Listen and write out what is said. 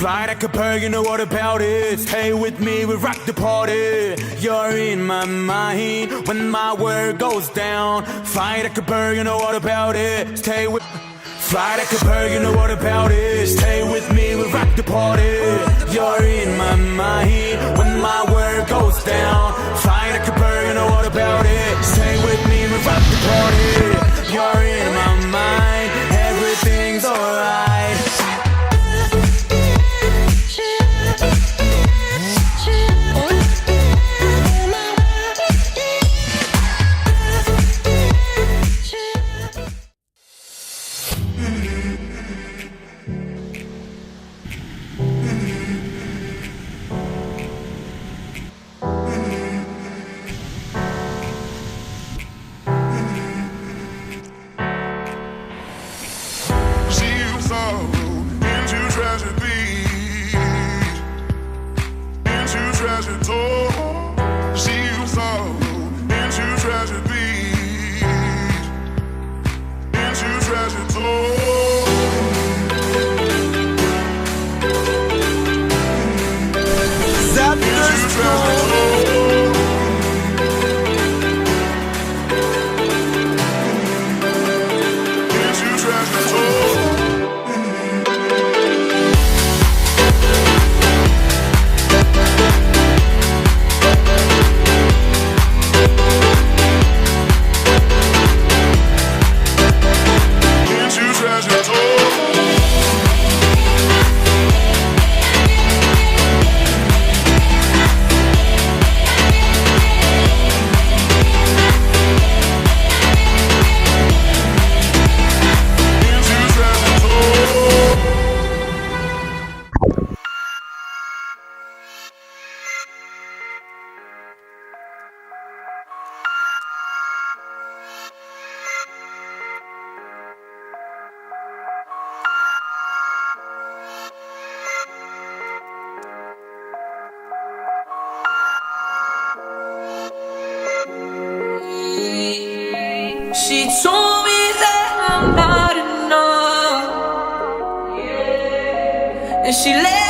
Fly like a bird, you know what about it. Stay with me, we rock the party. You're in my mind when my world goes down. Fly like a bird, you know what about it. Stay with Fly like a bird, you know what about it. Stay with me, we rock the party. You're in my mind when my world goes down. Fly like a bird, you know what about it. Stay with me, we rock the party. You're in my mind, everything's alright. She told me that I'm not enough, and she let